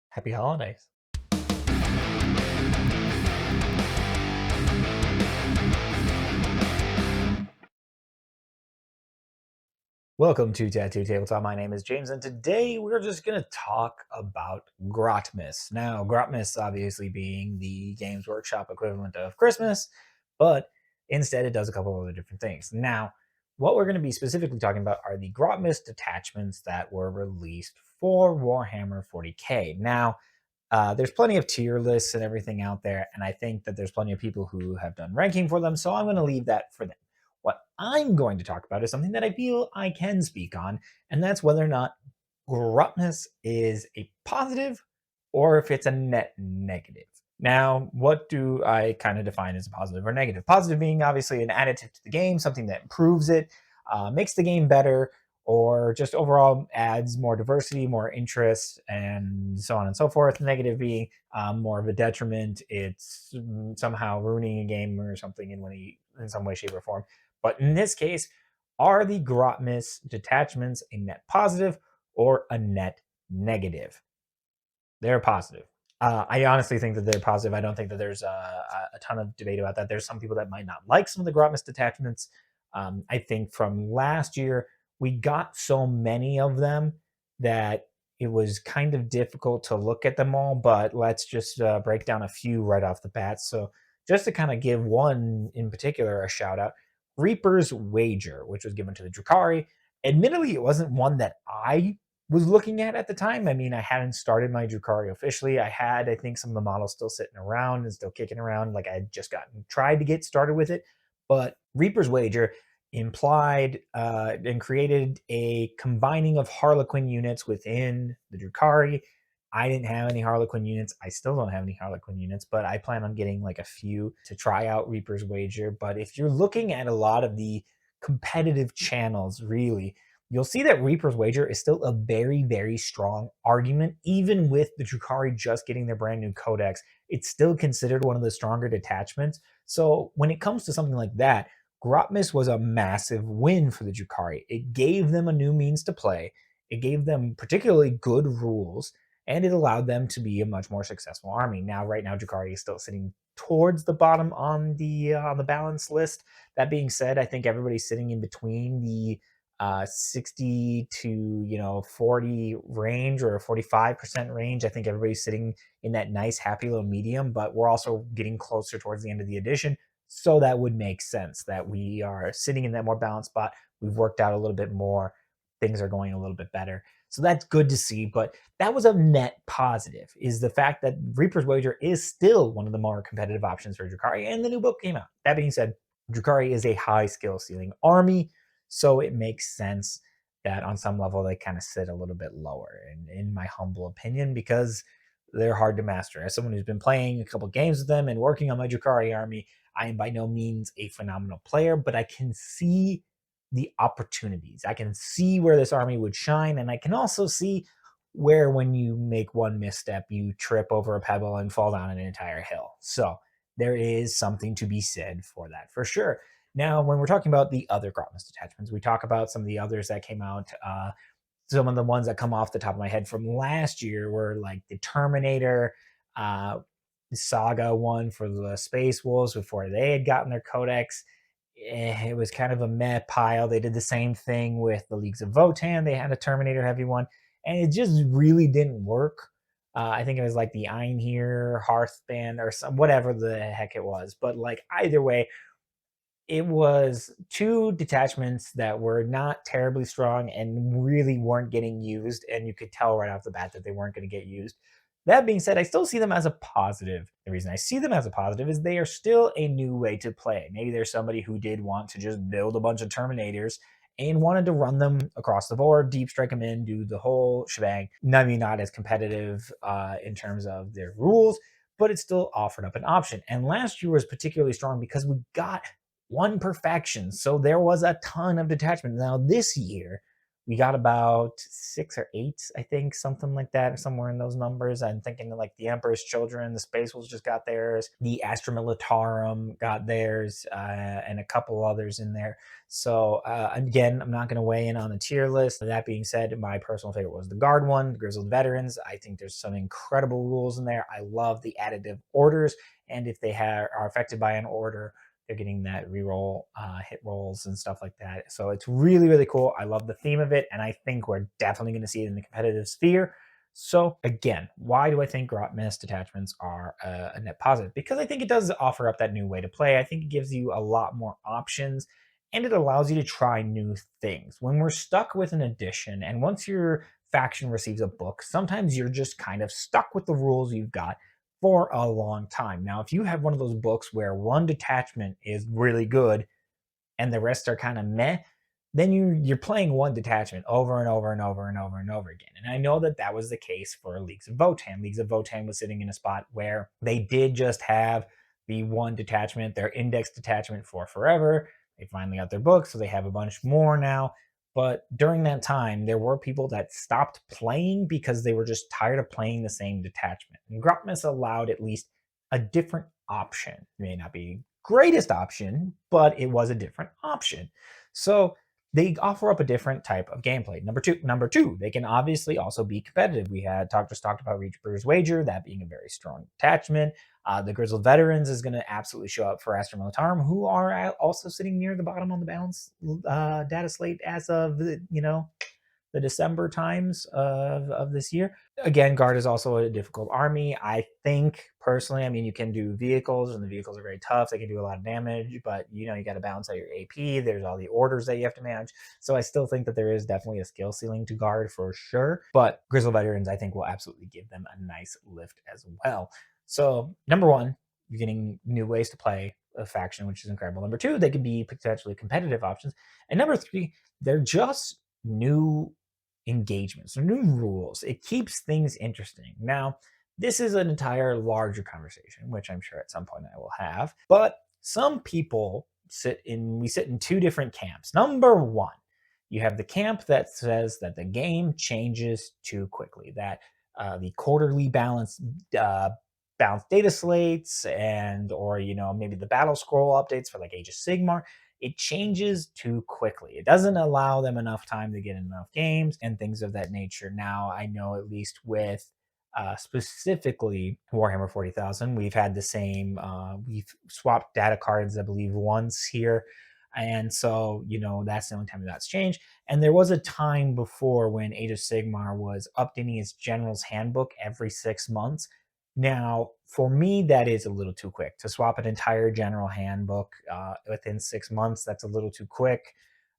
Happy holidays. Welcome to Tattoo Tabletop. My name is James, and today we're just going to talk about Grotmas. Now, Grotmas obviously being the Games Workshop equivalent of Christmas, but instead it does a couple of other different things. Now, what we're going to be specifically talking about are the Grotmas detachments that were released for Warhammer 40k. Now, there's plenty of tier lists and everything out there, and I think that there's plenty of people who have done ranking for them, so I'm going to leave that for them. What I'm going to talk about is something that I feel I can speak on, and that's whether or not corruptness is a positive or if it's a net negative. Now, what do I kind of define as a positive or negative? Positive being obviously an additive to the game, something that improves it, makes the game better, or just overall adds more diversity, more interest, and so on and so forth. Negative being more of a detriment. It's somehow ruining a game or something in some way, shape, or form. But in this case, are the Grotmas detachments a net positive or a net negative? They're positive. I honestly think that they're positive. I don't think that there's a ton of debate about that. There's some people that might not like some of the Grotmas detachments. I think from last year, we got so many of them that it was kind of difficult to look at them all. But let's just break down a few right off the bat. So, just to kind of give one in particular a shout out, Reaper's Wager, which was given to the Drukhari. Admittedly, it wasn't one that I was looking at the time. I mean, I hadn't started my Drukhari officially. I had, I think, some of the models still sitting around and still kicking around. Like I had just gotten tried to get started with it. But Reaper's Wager implied and created a combining of Harlequin units within the Drukhari. I didn't have any Harlequin units. I still don't have any Harlequin units, but I plan on getting like a few to try out Reaper's Wager. But if you're looking at a lot of the competitive channels, really, you'll see that Reaper's Wager is still a very, very strong argument. Even with the Drukhari just getting their brand new codex, it's still considered one of the stronger detachments. So when it comes to something like that, Grotmas was a massive win for the Drukhari. It gave them a new means to play. It gave them particularly good rules, and it allowed them to be a much more successful army. Now, right now, Drukhari is still sitting towards the bottom on the balance list. That being said, I think everybody's sitting in between the 60 to 40 range or a 45% range. I think everybody's sitting in that nice happy little medium, but we're also getting closer towards the end of the edition, so that would make sense that we are sitting in that more balanced spot. We've worked out a little bit more, things are going a little bit better, so that's good to see. But that was a net positive, is the fact that Reaper's Wager is still one of the more competitive options for Drukhari, and the new book came out. That being said, Drukhari is a high skill ceiling army, so it makes sense that on some level they kind of sit a little bit lower, in my humble opinion, because they're hard to master. As someone who's been playing a couple games with them and working on my Drukhari army, I am by no means a phenomenal player, but I can see the opportunities. I can see where this army would shine, and I can also see where, when you make one misstep, you trip over a pebble and fall down an entire hill. So there is something to be said for that, for sure. Now, when we're talking about the other Grotmas detachments, we talk about some of the others that came out. Some of the ones that come off the top of my head from last year were like the Terminator, uh, Saga one for the Space Wolves before they had gotten their codex. It was kind of a meh pile. They did the same thing with the Leagues of Votan. They had a Terminator heavy one, and it just really didn't work. I think it was like the Einhir Hearthband or some whatever the heck it was. But like either way, it was two detachments that were not terribly strong and really weren't getting used, and you could tell right off the bat that they weren't going to get used. That being said, I still see them as a positive. The reason I see them as a positive is they are still a new way to play. Maybe there's somebody who did want to just build a bunch of Terminators and wanted to run them across the board, deep strike them in, do the whole shebang. I mean, not as competitive in terms of their rules, but it still offered up an option. And last year was particularly strong because we got one perfection. So there was a ton of detachment. Now, this year, We got about 6 or 8, I think, something like that, somewhere in those numbers. I'm thinking like the Emperor's Children, the Space Wolves just got theirs, the Astra Militarum got theirs, and a couple others in there. So again, I'm not going to weigh in on the tier list. That being said, my personal favorite was the Guard one, the Grizzled Veterans. I think there's some incredible rules in there. I love the additive orders, and if they are affected by an order, they're getting that reroll hit rolls and stuff like that. So it's really, really cool. I love the theme of it, and I think we're definitely going to see it in the competitive sphere. So again, why do I think Grotmas detachments are a net positive? Because I think it does offer up that new way to play. I think it gives you a lot more options, and it allows you to try new things. When we're stuck with an edition, and once your faction receives a book, sometimes you're just kind of stuck with the rules you've got for a long time. Now, if you have one of those books where one detachment is really good and the rest are kind of meh, then you're playing one detachment over and over and over and over and over again. And I know that that was the case for Leagues of Votan. Leagues of Votan was sitting in a spot where they did just have the one detachment, their index detachment for forever. They finally got their book, so they have a bunch more now. But during that time, there were people that stopped playing because they were just tired of playing the same detachment. And Grotmas allowed at least a different option. It may not be greatest option, but it was a different option. So they offer up a different type of gameplay. Number two, they can obviously also be competitive. We had talked about Reaper's Wager, that being a very strong attachment. The Grizzled Veterans is going to absolutely show up for Astra Militarum, who are also sitting near the bottom on the balance data slate as of the December times of this year. Again, Guard is also a difficult army. I think personally, I mean, you can do vehicles, and the vehicles are very tough. They can do a lot of damage, but you got to balance out your AP. There's all the orders that you have to manage. So I still think that there is definitely a skill ceiling to Guard for sure. But Grizzle Veterans, I think, will absolutely give them a nice lift as well. So number one, you're getting new ways to play a faction, which is incredible. Number two, they can be potentially competitive options. And number three, they're just new engagements or new rules. It keeps things interesting. Now, this is an entire larger conversation, which I'm sure at some point I will have. But some people we sit in two different camps. Number one, you have the camp that says that the game changes too quickly, that the quarterly uh, balanced data slates or maybe the battle scroll updates for like Age of Sigmar, it changes too quickly. It doesn't allow them enough time to get enough games and things of that nature. Now, I know at least with specifically Warhammer 40,000, we've had the same, we've swapped data cards, I believe, once here. And so, that's the only time that's changed. And there was a time before when Age of Sigmar was updating its general's handbook every 6 months. Now, for me, that is a little too quick to swap an entire general handbook within 6 months. That's a little too quick.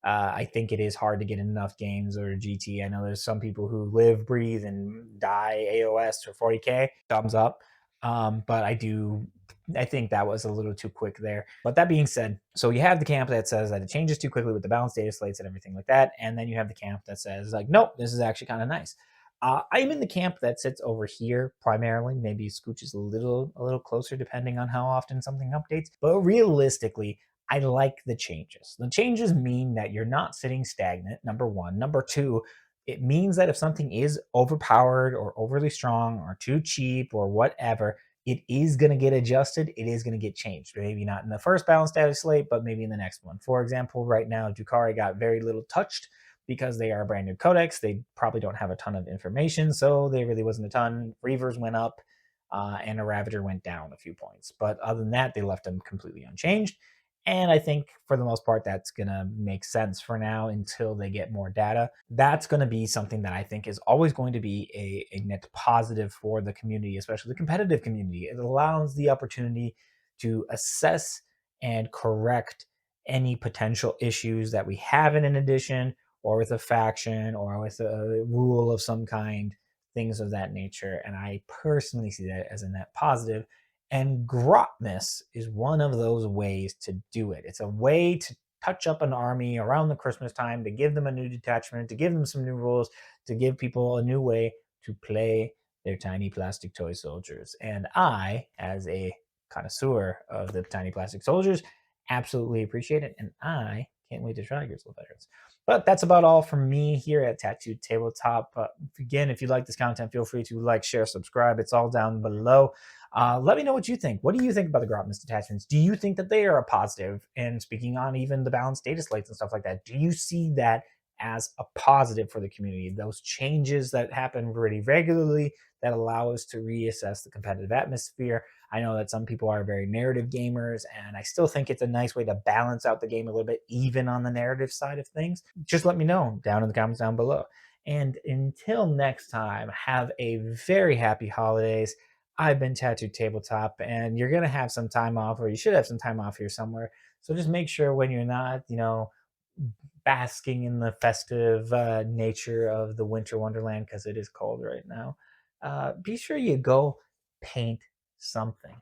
I think it is hard to get enough games or GT. I know there's some people who live, breathe, and die AOS or 40K. Thumbs up. But I think that was a little too quick there. But that being said, so you have the camp that says that it changes too quickly with the balanced data slates and everything like that. And then you have the camp that says, like, nope, this is actually kind of nice. I'm in the camp that sits over here primarily. Maybe scooches a little closer depending on how often something updates. But realistically, I like the changes. The changes mean that you're not sitting stagnant. Number one. Number two, it means that if something is overpowered or overly strong or too cheap or whatever, it is going to get adjusted. It is going to get changed. Maybe not in the first balanced data slate, but maybe in the next one. For example, right now, Drukhari got very little touched because they are a brand new codex. They probably don't have a ton of information, so there really wasn't a ton. Reavers went up, and a Ravager went down a few points. But other than that, they left them completely unchanged. And I think for the most part, that's going to make sense for now until they get more data. That's going to be something that I think is always going to be a net positive for the community, especially the competitive community. It allows the opportunity to assess and correct any potential issues that we have in an edition or with a faction or with a rule of some kind, things of that nature. And I personally see that as a net positive. And Grotmas is one of those ways to do it. It's a way to touch up an army around the Christmas time, to give them a new detachment, to give them some new rules, to give people a new way to play their tiny plastic toy soldiers. And I, as a connoisseur of the tiny plastic soldiers, absolutely appreciate it. And I can't wait to try Grizzle Veterans. But that's about all from me here at Tattooed Tabletop. Again, if you like this content, feel free to like, share, subscribe. It's all down below. Let me know what you think. What do you think about the Grotmas detachments? Do you think that they are a positive? And speaking on even the balanced data slates and stuff like that, do you see that as a positive for the community? Those changes that happen pretty regularly that allow us to reassess the competitive atmosphere. I know that some people are very narrative gamers, and I still think it's a nice way to balance out the game a little bit, even on the narrative side of things. Just let me know down in the comments down below. And until next time, have a very happy holidays. I've been Tattooed Tabletop, and you're going to have some time off, or you should have some time off here somewhere. So just make sure when you're not, basking in the festive nature of the winter wonderland, because it is cold right now, be sure you go paint something.